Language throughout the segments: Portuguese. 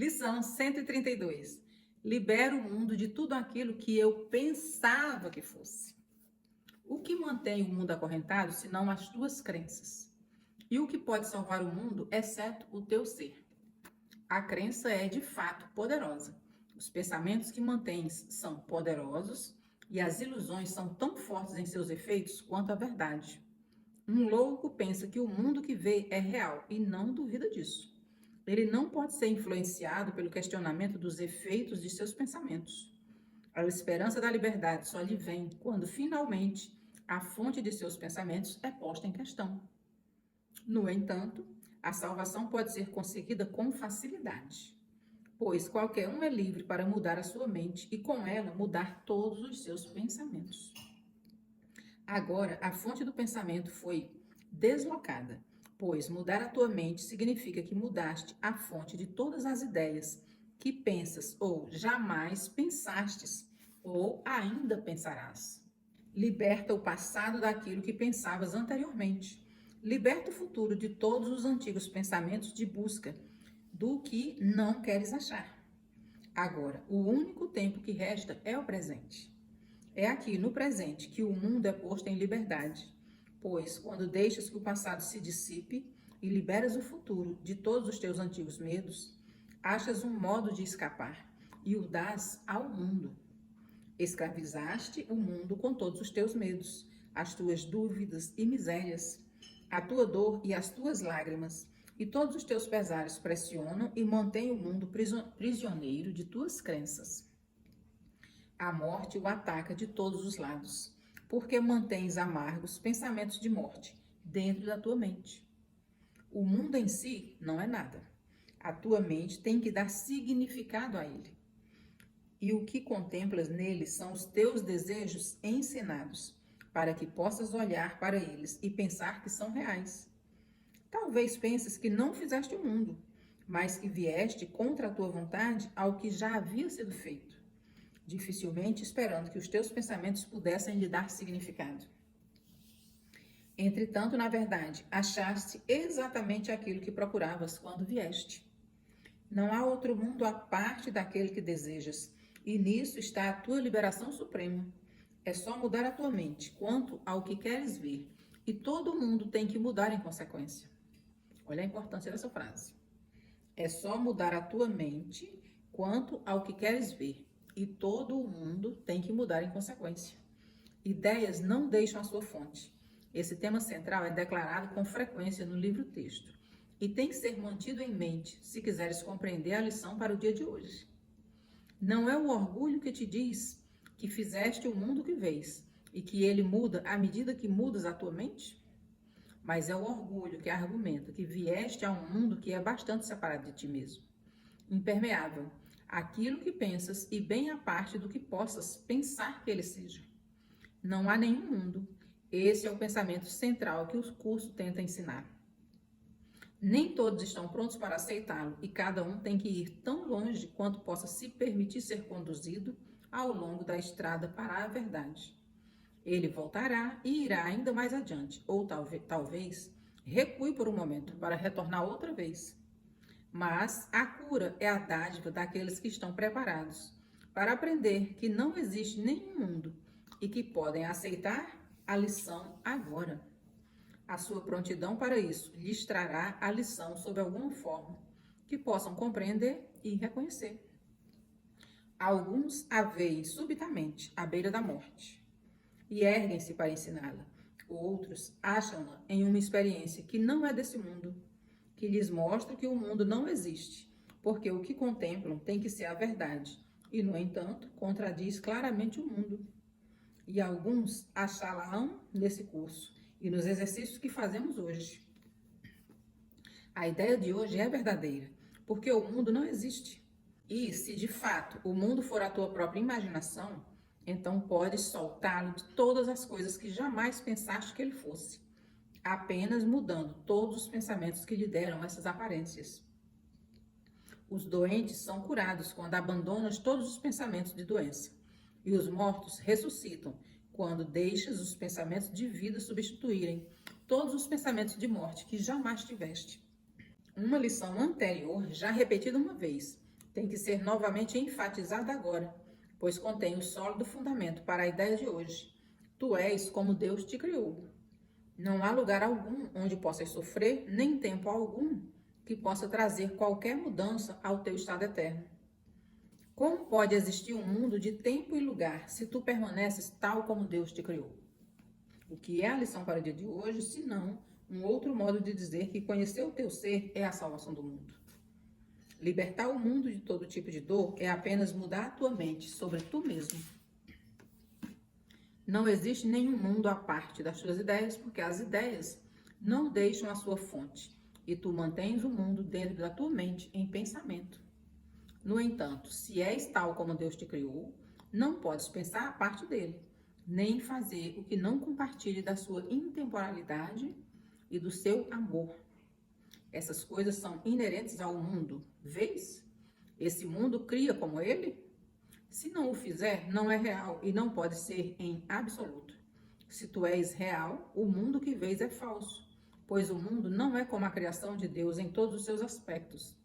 Lição 132. Libera o mundo de tudo aquilo que eu pensava que fosse. O que mantém o mundo acorrentado, senão as tuas crenças? E o que pode salvar o mundo, exceto o teu ser? A crença é, de fato, poderosa. Os pensamentos que mantens são poderosos e as ilusões são tão fortes em seus efeitos quanto a verdade. Um louco pensa que o mundo que vê é real e não duvida disso. Ele não pode ser influenciado pelo questionamento dos efeitos de seus pensamentos. A esperança da liberdade só lhe vem quando, finalmente, a fonte de seus pensamentos é posta em questão. No entanto, a salvação pode ser conseguida com facilidade, pois qualquer um é livre para mudar a sua mente e, com ela, mudar todos os seus pensamentos. Agora, a fonte do pensamento foi deslocada, pois mudar a tua mente significa que mudaste a fonte de todas as ideias que pensas ou jamais pensastes ou ainda pensarás. Liberta o passado daquilo que pensavas anteriormente. Liberta o futuro de todos os antigos pensamentos de busca do que não queres achar. Agora, o único tempo que resta é o presente. É aqui, no presente, que o mundo é posto em liberdade, pois quando deixas que o passado se dissipe e liberas o futuro de todos os teus antigos medos, achas um modo de escapar e o dás ao mundo. Escravizaste o mundo com todos os teus medos, as tuas dúvidas e misérias, a tua dor e as tuas lágrimas, e todos os teus pesares pressionam e mantêm o mundo prisioneiro de tuas crenças. A morte o ataca de todos os lados, porque mantens amargos pensamentos de morte dentro da tua mente. O mundo em si não é nada. A tua mente tem que dar significado a ele. E o que contemplas nele são os teus desejos ensinados, para que possas olhar para eles e pensar que são reais. Talvez penses que não fizeste o mundo, mas que vieste contra a tua vontade ao que já havia sido feito, dificilmente esperando que os teus pensamentos pudessem lhe dar significado. Entretanto, na verdade, achaste exatamente aquilo que procuravas quando vieste. Não há outro mundo à parte daquele que desejas, e nisso está a tua liberação suprema. É só mudar a tua mente quanto ao que queres ver, e todo mundo tem que mudar em consequência. Olha a importância dessa frase. É só mudar a tua mente quanto ao que queres ver, e todo o mundo tem que mudar em consequência. Ideias não deixam a sua fonte. Esse tema central é declarado com frequência no livro-texto e tem que ser mantido em mente se quiseres compreender a lição para o dia de hoje. Não é o orgulho que te diz que fizeste o mundo que vês e que ele muda à medida que mudas a tua mente? Mas é o orgulho que argumenta que vieste a um mundo que é bastante separado de ti mesmo, impermeável, aquilo que pensas e bem à parte do que possas pensar que ele seja. Não há nenhum mundo. Esse é o pensamento central que o curso tenta ensinar. Nem todos estão prontos para aceitá-lo e cada um tem que ir tão longe quanto possa se permitir ser conduzido ao longo da estrada para a verdade. Ele voltará e irá ainda mais adiante, ou talvez recue por um momento para retornar outra vez. Mas a cura é a dádiva daqueles que estão preparados para aprender que não existe nenhum mundo e que podem aceitar a lição agora. A sua prontidão para isso lhes trará a lição sob alguma forma que possam compreender e reconhecer. Alguns a veem subitamente à beira da morte e erguem-se para ensiná-la. Outros acham-na em uma experiência que não é desse mundo, que lhes mostra que o mundo não existe, porque o que contemplam tem que ser a verdade, e, no entanto, contradiz claramente o mundo. E alguns achá-la-ão nesse curso e nos exercícios que fazemos hoje. A ideia de hoje é verdadeira, porque o mundo não existe. E, se de fato o mundo for a tua própria imaginação, então podes soltá-lo de todas as coisas que jamais pensaste que ele fosse, apenas mudando todos os pensamentos que lhe deram essas aparências. Os doentes são curados quando abandonas todos os pensamentos de doença, e os mortos ressuscitam quando deixas os pensamentos de vida substituírem todos os pensamentos de morte que jamais tiveste. Uma lição anterior, já repetida uma vez, tem que ser novamente enfatizada agora, pois contém o sólido fundamento para a ideia de hoje. Tu és como Deus te criou. Não há lugar algum onde possas sofrer, nem tempo algum que possa trazer qualquer mudança ao teu estado eterno. Como pode existir um mundo de tempo e lugar se tu permaneces tal como Deus te criou? O que é a lição para o dia de hoje, se não um outro modo de dizer que conhecer o teu ser é a salvação do mundo? Libertar o mundo de todo tipo de dor é apenas mudar a tua mente sobre tu mesmo. Não existe nenhum mundo à parte das tuas ideias, porque as ideias não deixam a sua fonte, e tu mantens o mundo dentro da tua mente em pensamento. No entanto, se és tal como Deus te criou, não podes pensar a parte dele, nem fazer o que não compartilhe da sua intemporalidade e do seu amor. Essas coisas são inerentes ao mundo, vês? Esse mundo cria como ele? Se não o fizer, não é real e não pode ser em absoluto. Se tu és real, o mundo que vês é falso, pois o mundo não é como a criação de Deus em todos os seus aspectos.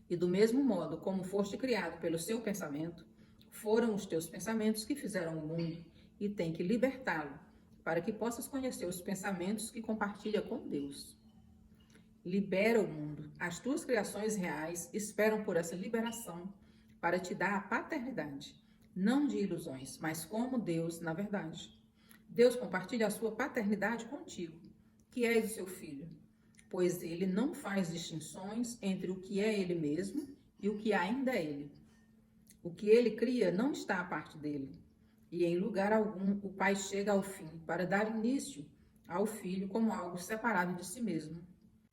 E do mesmo modo como foste criado pelo seu pensamento, foram os teus pensamentos que fizeram o mundo, e tem que libertá-lo, para que possas conhecer os pensamentos que compartilha com Deus. Libera o mundo. As tuas criações reais esperam por essa liberação para te dar a paternidade, não de ilusões, mas como Deus na verdade. Deus compartilha a sua paternidade contigo, que és o seu filho, pois ele não faz distinções entre o que é ele mesmo e o que ainda é ele. O que ele cria não está à parte dele, e em lugar algum o Pai chega ao fim para dar início ao Filho como algo separado de si mesmo.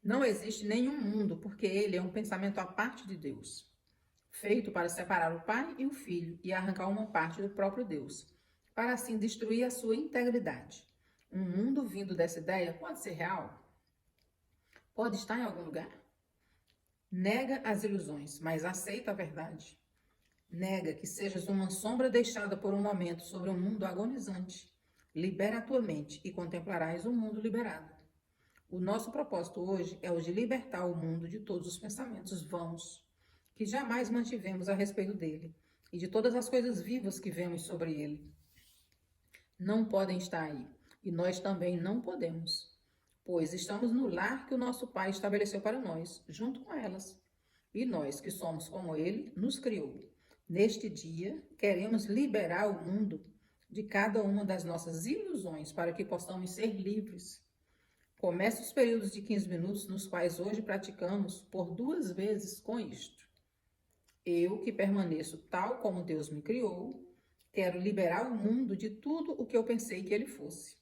Não existe nenhum mundo, porque ele é um pensamento à parte de Deus, feito para separar o Pai e o Filho e arrancar uma parte do próprio Deus, para assim destruir a sua integridade. Um mundo vindo dessa ideia pode ser real? Pode estar em algum lugar? Nega as ilusões, mas aceita a verdade. Nega que sejas uma sombra deixada por um momento sobre um mundo agonizante. Libera a tua mente e contemplarás um mundo liberado. O nosso propósito hoje é o de libertar o mundo de todos os pensamentos vãos que jamais mantivemos a respeito dele e de todas as coisas vivas que vemos sobre ele. Não podem estar aí, e nós também não podemos, pois estamos no lar que o nosso Pai estabeleceu para nós, junto com elas. E nós, que somos como ele, nos criou. Neste dia, queremos liberar o mundo de cada uma das nossas ilusões para que possamos ser livres. Começa os períodos de 15 minutos nos quais hoje praticamos por 2 vezes com isto. Eu, que permaneço tal como Deus me criou, quero liberar o mundo de tudo o que eu pensei que ele fosse,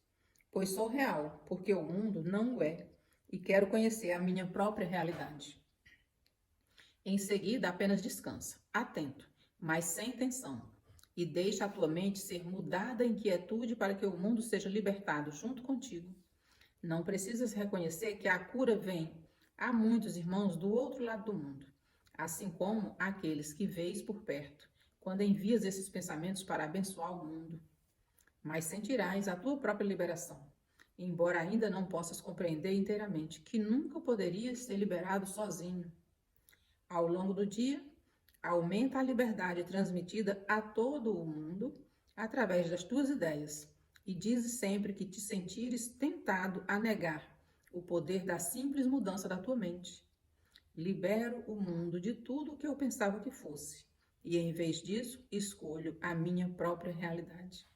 pois sou real, porque o mundo não o é, e quero conhecer a minha própria realidade. Em seguida, apenas descansa, atento, mas sem tensão, e deixa a tua mente ser mudada em quietude para que o mundo seja libertado junto contigo. Não precisas reconhecer que a cura vem. Há muitos irmãos do outro lado do mundo, assim como aqueles que vês por perto, quando envias esses pensamentos para abençoar o mundo. Mas sentirás a tua própria liberação, embora ainda não possas compreender inteiramente que nunca poderias ser liberado sozinho. Ao longo do dia, aumenta a liberdade transmitida a todo o mundo através das tuas ideias. E dizes sempre que te sentires tentado a negar o poder da simples mudança da tua mente. Libero o mundo de tudo o que eu pensava que fosse, e em vez disso, escolho a minha própria realidade.